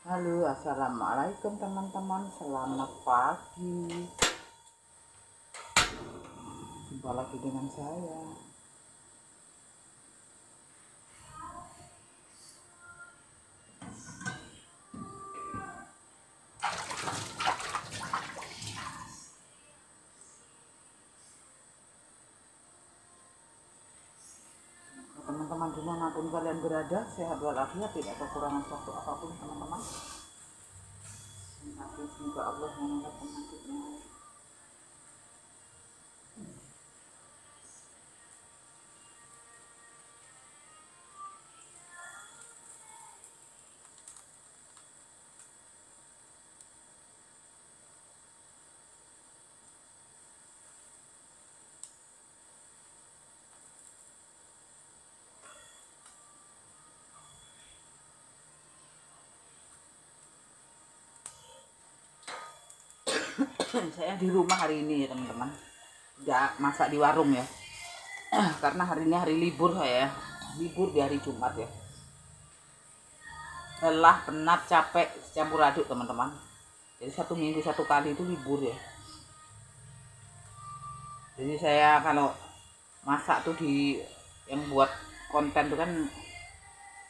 Halo, assalamualaikum teman-teman, selamat pagi. Jumpa lagi dengan saya. Teman-teman dimanapun kalian berada, sehat walafiat, tidak kekurangan suatu apapun teman-teman. Semoga Allah mengangkat penyakitnya. Saya di rumah hari ini ya teman-teman, nggak masak di warung ya, karena hari ini hari libur saya, libur di hari Jumat ya. Lelah, penat, capek, campur aduk teman-teman. Jadi 1 minggu 1 kali itu libur ya. Jadi saya kalau masak tuh yang buat konten tuh kan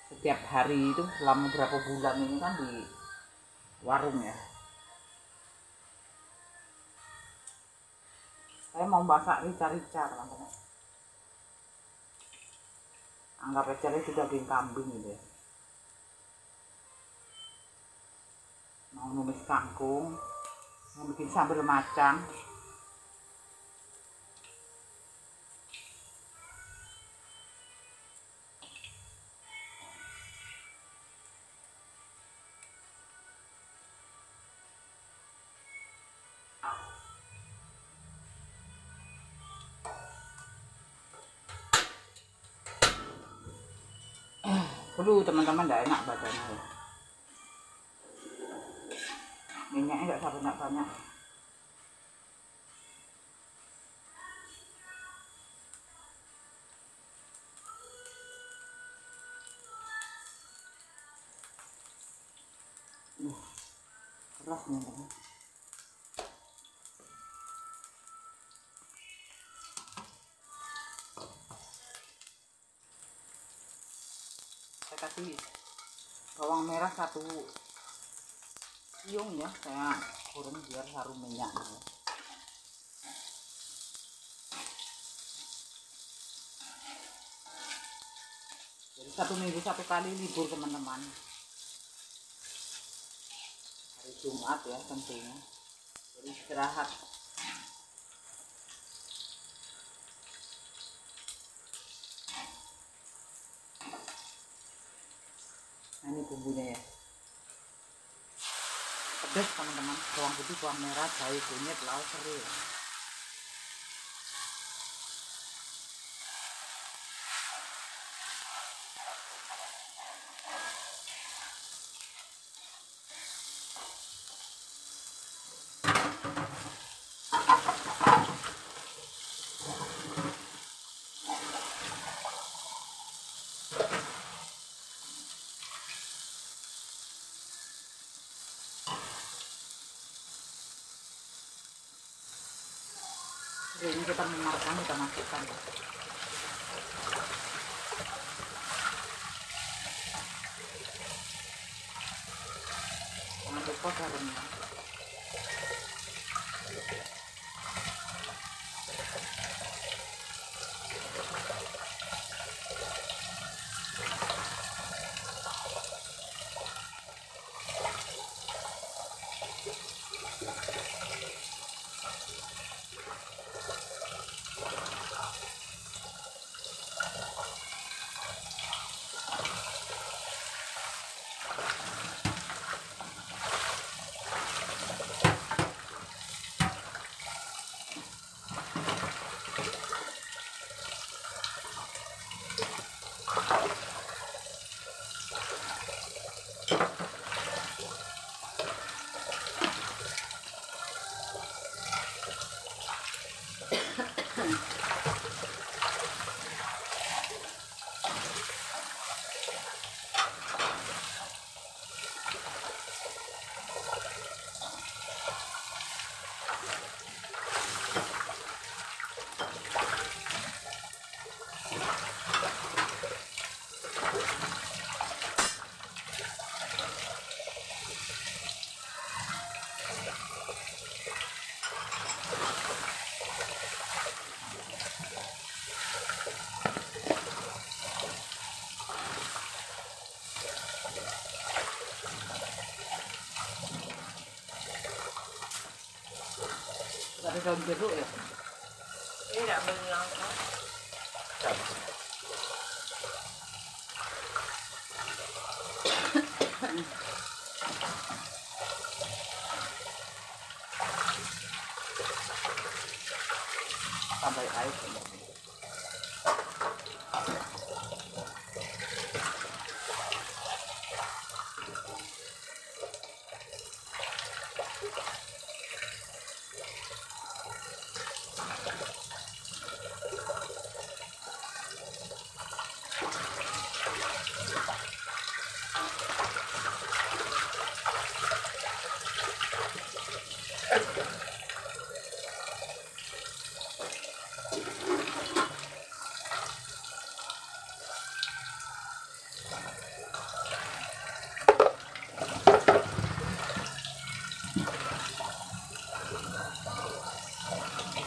setiap hari itu selama berapa bulan ini kan di warung ya. Saya mau masak rica-rica teman-teman. Anggap aja itu daging kambing gitu ya. Mau numis kangkung, mau bikin sambal macam. Dulu teman-teman enggak enak badannya ya. Minyaknya enggak sampai banyak. Keras teman-teman. Saya kasih bawang merah 1 siung ya, saya goreng biar harum minyaknya. Jadi 1 minggu 1 kali libur teman-teman. Hari Jumat ya tentunya. Jadi istirahat. Nah ini bumbunya ya. Pedas teman-teman, bawang putih, bawang merah, jahe, kunyit, laos, serai. Ini kita memarkan, kita masukkan. Jangan lupa garamnya. daun jeruk ya. Ini tidak beli langsung. Tambah air.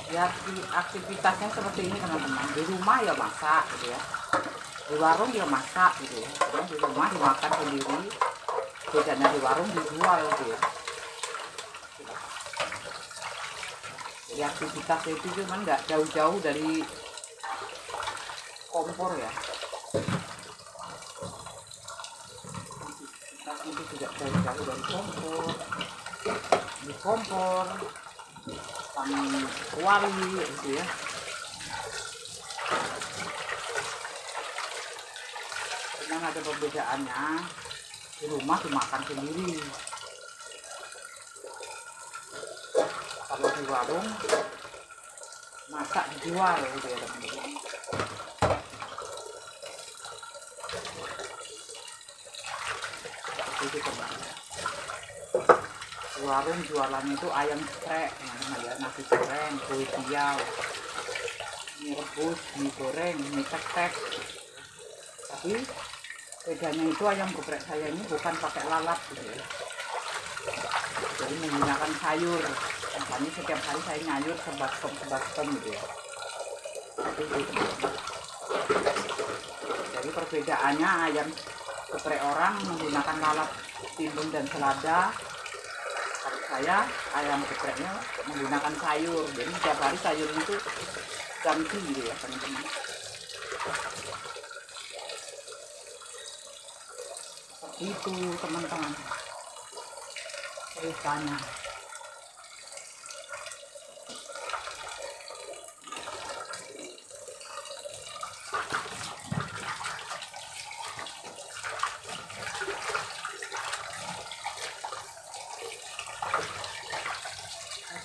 Ya aktivitasnya seperti ini teman-teman. Di rumah ya masak gitu ya, di warung ya masak gitu ya. Karena di rumah dimakan sendiri, bedanya di warung dijual gitu ya. Jadi aktivitas itu cuman nggak jauh-jauh dari kompor ya. Aktivitas itu tidak jauh-jauh dari kompor. Di kompor kami wali gitu ya. Memang ada perbedaannya, di rumah dimakan sendiri, kalau di warung masak dijual gitu ya teman-teman. Itu teman-teman. Di warung jualannya itu ayam geprek, ya, nasi goreng, kue tiaw, mie rebus, mie goreng, mie tek-tek. Tapi bedanya itu ayam geprek saya ini bukan pakai lalap gitu ya. Jadi menggunakan sayur. Makanya setiap hari saya nyayur sebaskom gitu ya. Jadi perbedaannya ayam geprek orang menggunakan lalap, timun dan selada. Kalau saya ayam gepreknya menggunakan sayur. Jadi setiap hari sayur itu ganti gitu ya teman-teman. Seperti itu teman-teman ceritanya.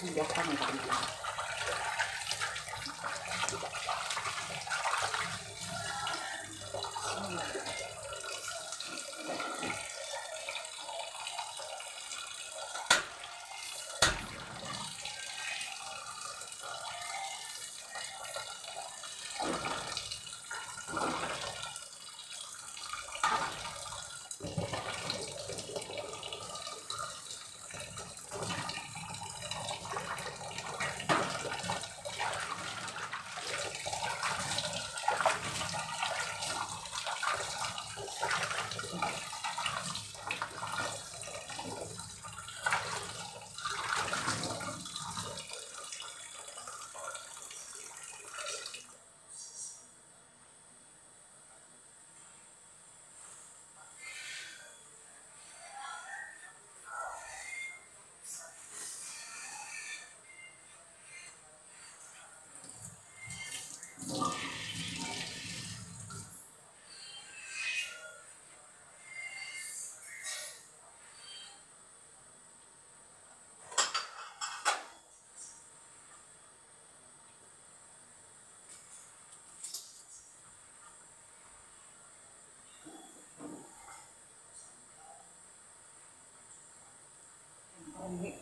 Pindahkan ya teman-teman.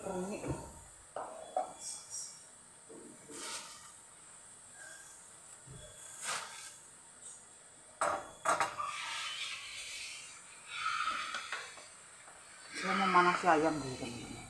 Kerumit. Saya memanasi ayam dulu teman-teman.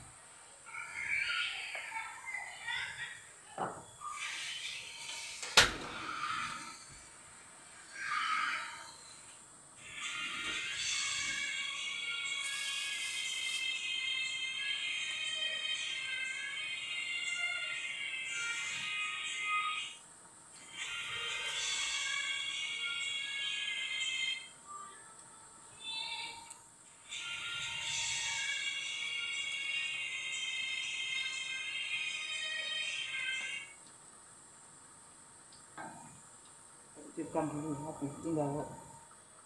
bersihkan dulu, habis tinggal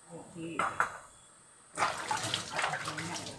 cuci minyak ya.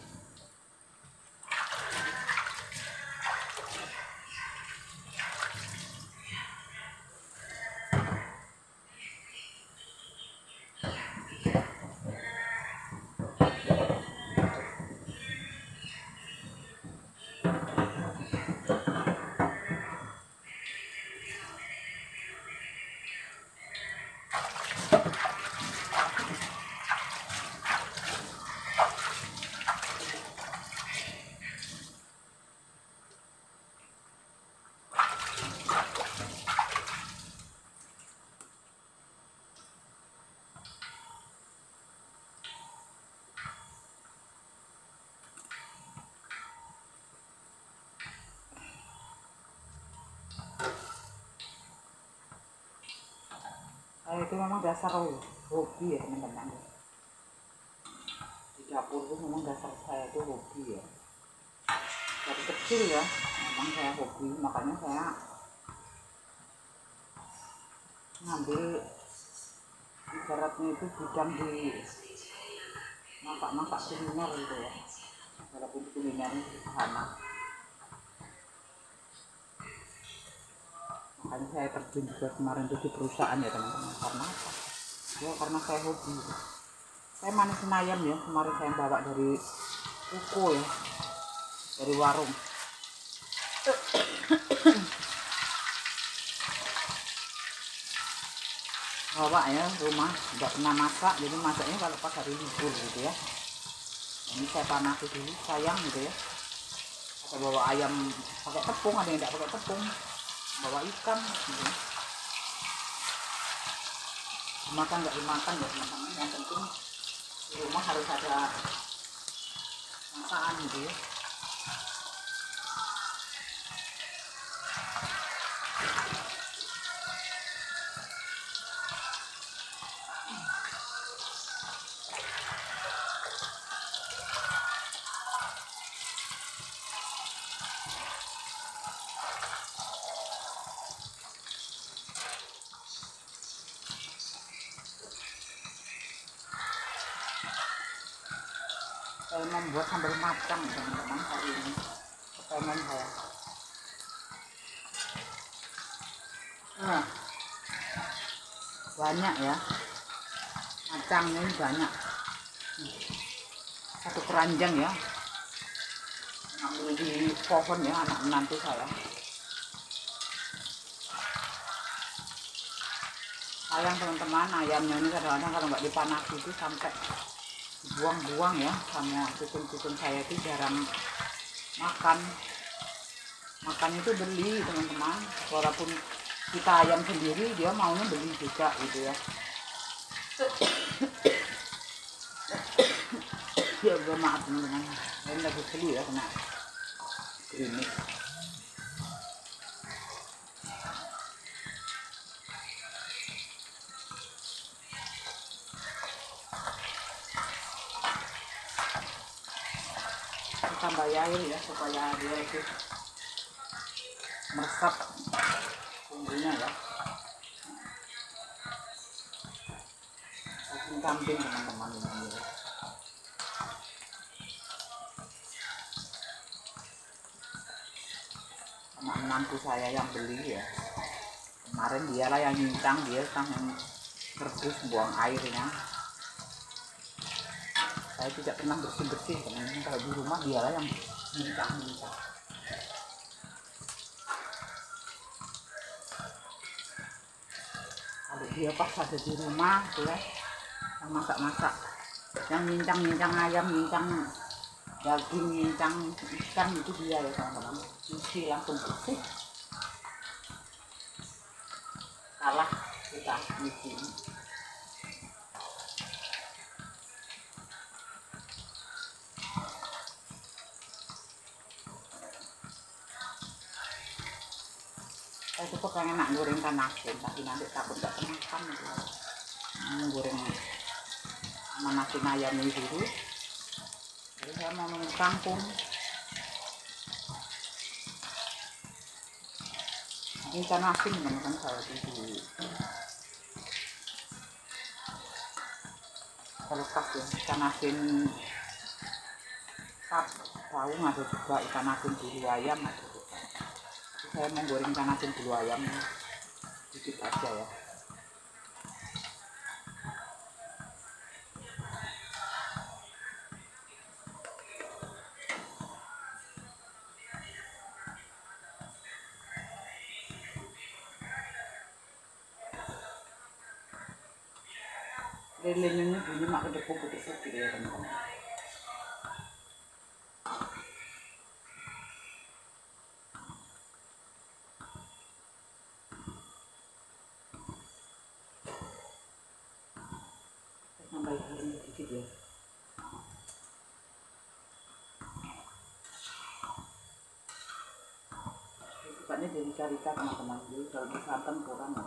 Saya itu memang dasar hobi ya teman-teman. Di dapur itu memang dasar saya itu hobi ya. Dari kecil ya, memang saya hobi, makanya saya ngambil ibaratnya itu bidang di masak-masak kuliner gitu ya. Walaupun kuliner itu sederhana. Makanya saya terjun juga kemarin itu di perusahaan ya teman-teman. Karena apa? Ya karena saya hobi. Saya manisin ayam ya, kemarin saya bawa dari ruko ya, dari warung. Bawa ya rumah, nggak pernah masak, jadi masaknya kalau pas hari libur gitu ya. Ini saya panasi dulu, sayang gitu ya. Atau bawa ayam pakai tepung, ada yang nggak pakai tepung, bawa ikan gitu. Dimakan nggak dimakan ya teman-teman, yang penting di rumah harus ada masakan gitu ya. Saya membuat sambal macam teman-teman hari ini, pengen saya. Nah, banyak ya, macamnya ini banyak. Satu keranjang ya, ngambil di pohon ya, anak menantu saya. Sayang teman-teman, ayamnya ini kadang-kadang kalau nggak dipanasi itu sampai buang-buang ya, sama cucun-cucun saya itu jarang makan itu beli teman-teman. Walaupun kita ayam sendiri, dia maunya beli juga gitu ya. Ya udah, maaf teman-teman, saya lagi beli ya kena ini. Tambah air ya supaya dia itu meresap bumbunya ya. Daging kambing teman-teman ini ya. Anak menantu saya yang beli ya, kemarin dialah yang nyincang, dia kan yang rebus buang airnya. Saya tidak pernah bersih-bersih teman-teman, kalau di rumah dialah yang nyincang. Kalau dia pas ada di rumah tuh ya, yang masak-masak, yang nyincang ayam, nyincang daging, nyincang ikan, itu dia ya teman-teman. Cuci langsung bersih. Salah kita nyuci. Saya tuh pengen nak goreng ikan asin, tapi nanti takut gak kemakan gitu. Goreng sama nasi ayam ini dulu. Jadi saya mau kangkung. Ikan asin teman-teman saya dulu. Selepas ya, ikan asin tap rawung ada juga, ikan asin bulu ayam ada juga. Saya mau goreng ikan asin bulu ayam sedikit aja ya. Lilinnya bunyi mak kedepuk-kedepuk gitu ya teman-teman. Tambah garam sedikit ya. Sukanya jadi cari-cari teman-teman, jadi kalau di santan kurang ya.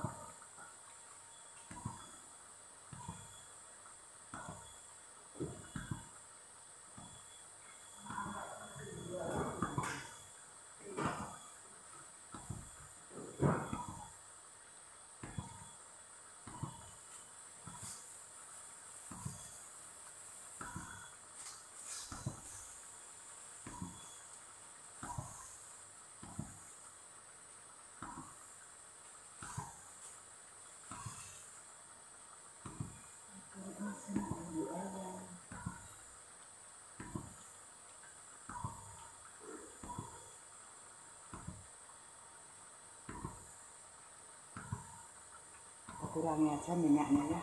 Kurangi aja minyaknya ya.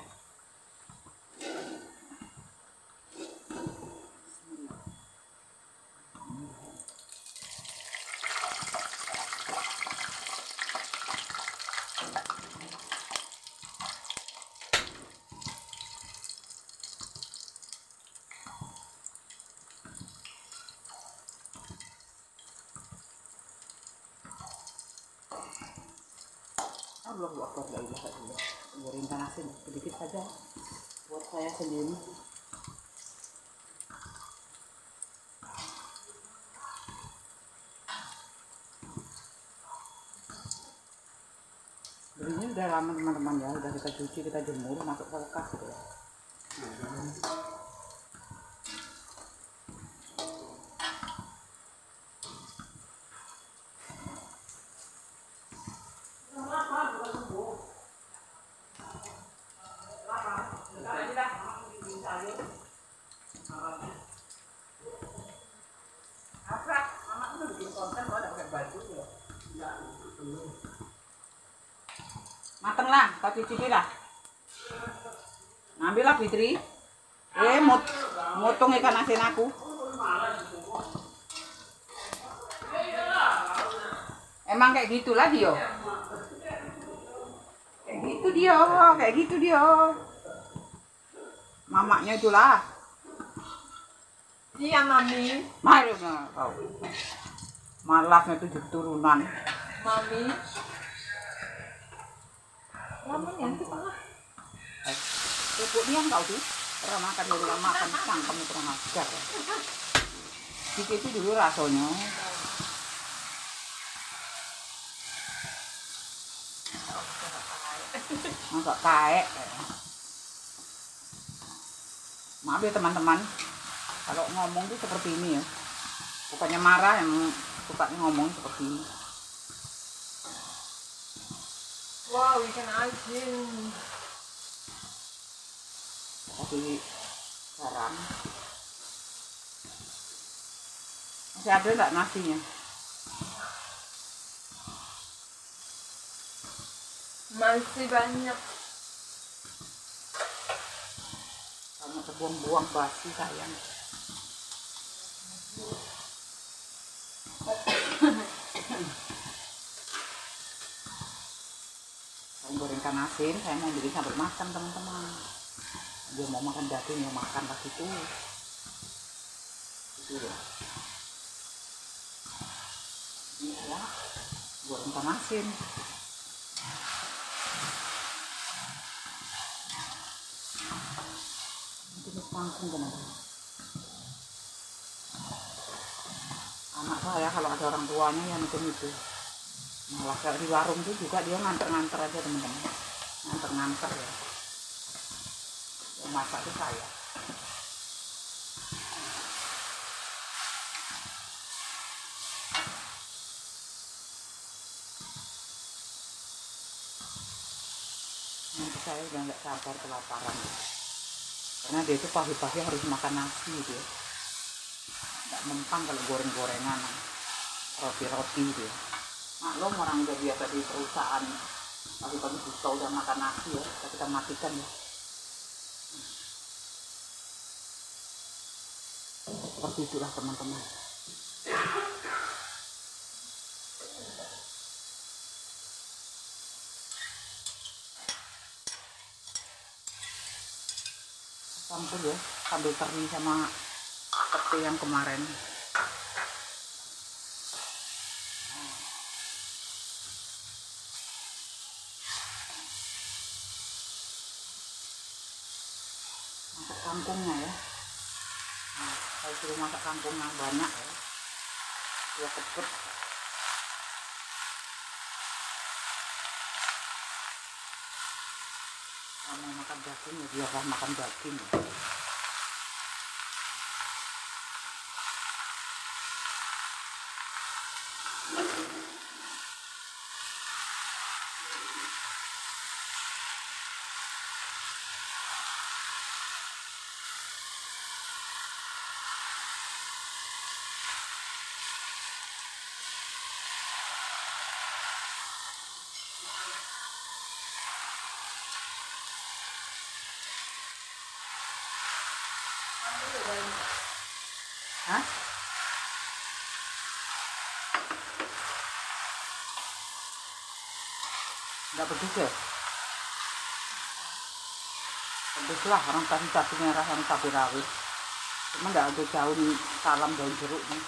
Allahu Akbar, la ilaha illallah. Goreng ikan asin sedikit saja buat saya sendiri. Belinya udah lama teman-teman ya, udah kita cuci, kita jemur, masuk kulkas gitu ya. Mateng lah, kau cicipi lah. Ngambil lah Fitri. Motong ikan asin aku. Emang kayak gitulah dia. Kayak gitu dia. Mamaknya itulah. Iya mami. Mari kau. Malasnya 7 turunan. Mami. Lama ya itu tengah. Pupuknya enggak tuh. Pernah makan dulu, makan kamu pernah ajar. Dikit itu dulu rasanya. Agak kaek. Maaf ya teman-teman, kalau ngomong tuh seperti ini ya. Bukannya marah, yang suka ngomong seperti ini. Wow, ikan asin. Kasih garam. Masih ada nggak nasinya? Masih banyak. Kamu terbuang-buang basi sayang. Saya goreng ikan asin, saya mau bikin sambal makan teman-teman. Dia mau makan daging, ya makan pas itu ya. Ini ya, goreng ikan asin. Ini langsung teman-teman. Anak saya kalau ada orang tuanya yang itu. Malah kayak di warung tuh juga dia nganter-nganter aja teman-teman. Nganter-nganter ya. Yang masak itu saya. saya udah nggak sabar kelaparan. Karena dia itu pagi-pagi harus makan nasi dia. Nggak mempan kalau goreng-gorengan, roti-roti dia. Maklum orang udah biasa di perusahaan, pagi-pagi buka udah makan nasi ya, kita matikan ya. Seperti itulah teman-teman. Sampai ya, sambil teri sama pete yang kemarin. Masak kangkungnya ya. Nah, saya suruh masak kangkung yang banyak ya. Dia cepet. Kalau mau makan daging ya biarlah makan daging. Hah? Nggak pedes ya? Pedes lah, orang kasih cabai merah sama cabai rawit. Cuma nggak ada daun salam, daun jeruk nih.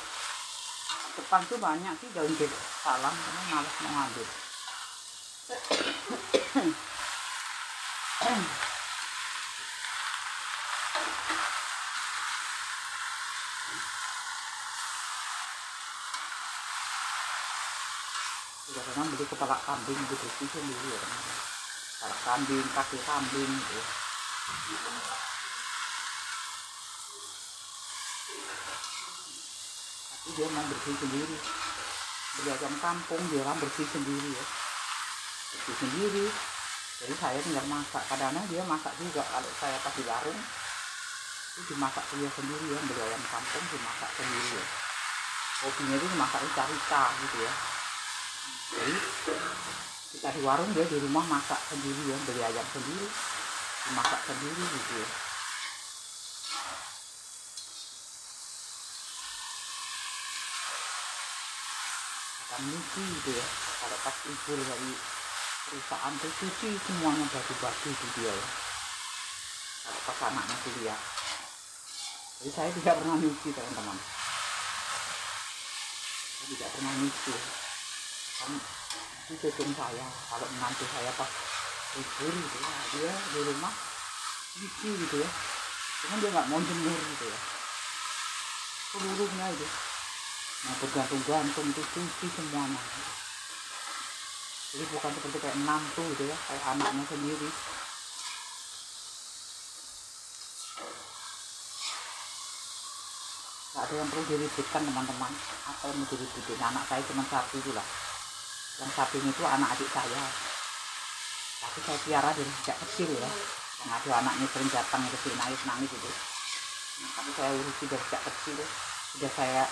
Depan tuh banyak sih daun jeruk salam, cuma malas mau ngambil. Udah pernah beli kepala kambing dibersih sendiri ya. Kepala kambing, kaki kambing gitu. Tapi dia mau bersih sendiri. Beli ayam kampung dia orang bersih sendiri ya. Bersih sendiri. Jadi saya tinggal masak. Kadang-kadang dia masak juga. Kalau saya pas di warung itu dimasak dia sendiri ya. Beli ayam kampung dimasak sendiri ya. Hobinya itu masak rica-rica gitu ya. Jadi kita di warung dia di rumah masak sendiri ya. Beli ayam sendiri dimasak sendiri gitu ya. Akan nyuci gitu ya. Kalau pas libur dari perusahaan tuh cuci semuanya baju-baju itu dia ya. Kalau pas anaknya kuliah. Jadi saya tidak pernah nyuci teman-teman. Saya tidak pernah nyuci ya. Kan itu sistem saya. Kalau menantu saya pas libur gitu ya, dia di rumah nyuci gitu ya. Cuman dia nggak mau jemur gitu ya. Seluruhnya itu. Nah bergantung-gantung itu cuci semuanya. Jadi bukan seperti kayak menantu gitu ya, kayak anaknya sendiri. Gak ada yang perlu diributkan teman-teman. Apa yang mau diributin? Anak saya cuma satu itu lah. Yang satu itu anak adik saya. Tapi saya piara dari sejak kecil ya. Yang ada anaknya sering datang ke sini nangis gitu. Nah, tapi saya urusi dari sejak kecil. Sudah saya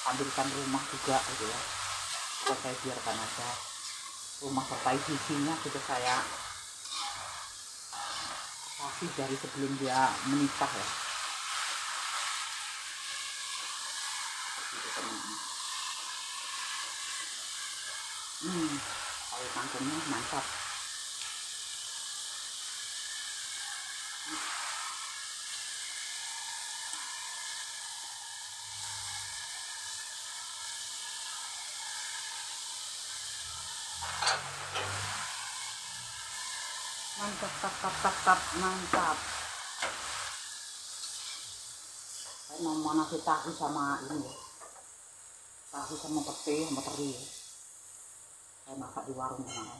ambilkan rumah juga gitu ya. Sudah saya biarkan aja. Rumah serta isinya sudah saya kasih dari sebelum dia menikah ya. Air kangkungnya mantap. Mantap, tap, mantap. Saya mau nasi tahu sama ini ya. Tahu sama pete sama teri ya. Saya masak di warung kemarin.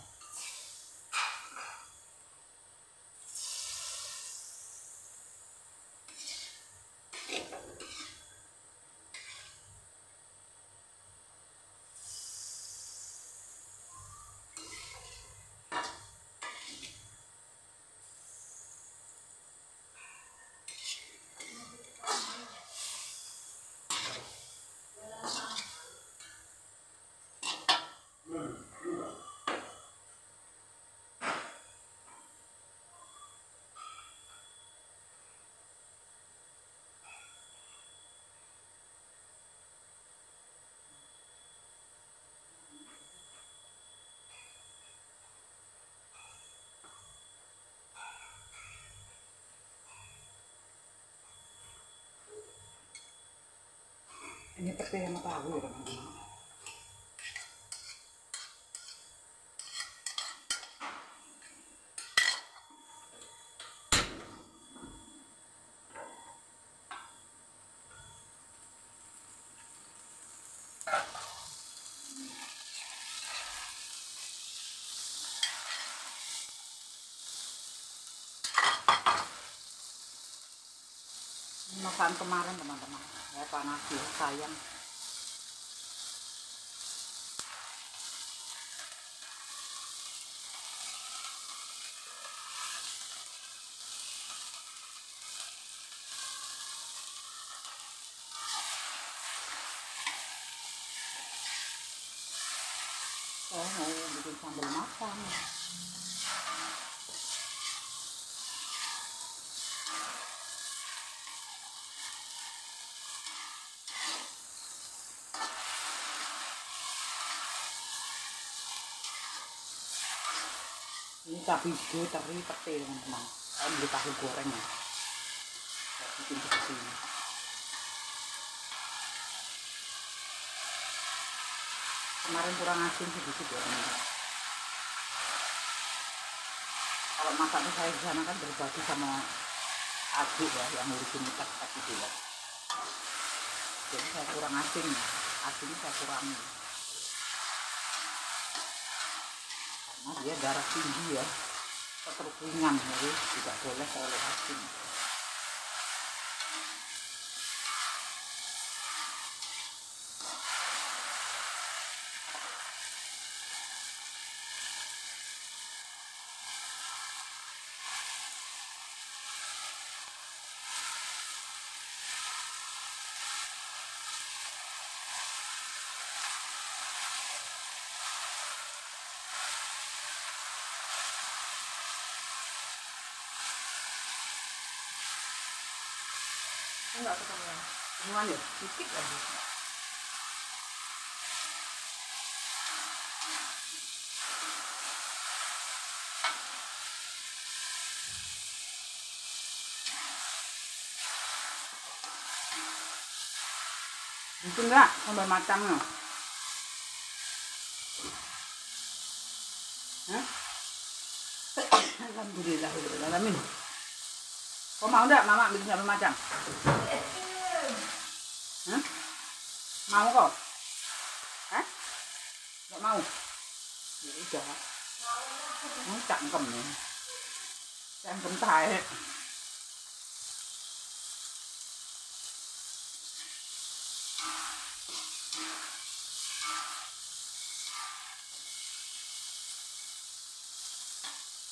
Ini pete sama tahu ya teman-teman. Masakan kemarin teman-teman, saya panas ya sayang. Saya mau bikin sambal matang. Ini cabai hijau teri pete teman-teman. Saya beli tahu goreng ya. Saya bikin seperti ini. Kemarin kurang asin sedikit ya teman-teman. Kalau masaknya saya di sana kan berbagi sama adik ya yang ngurusin tek-tek itu ya. Jadi saya kurang asin ya. Asinnya saya kurangi. Karena dia darah tinggi ya, terus ringan, jadi tidak boleh terlalu asin. Enggak ketemuan. Semuanya ya, sedikit lagi. Itu enggak sambal matangnya. Hah? Alhamdulillah, alamin. Kau mau enggak mama bikin sambal matang? Hah? Mau kok? Hah? Enggak mau? Ya udah. Mau cangkem nih. Cangkem tahe.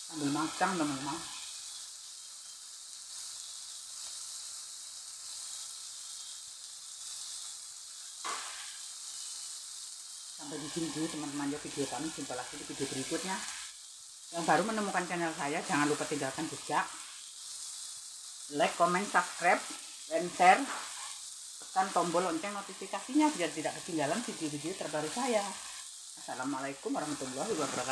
Sambal matang teman-teman. Sampai di sini dulu teman-teman ya video kami. Jumpa lagi di video berikutnya. Yang baru menemukan channel saya, jangan lupa tinggalkan jejak, like, comment, subscribe, dan share. Tekan tombol lonceng notifikasinya biar tidak ketinggalan video-video terbaru saya. Assalamualaikum warahmatullahi wabarakatuh.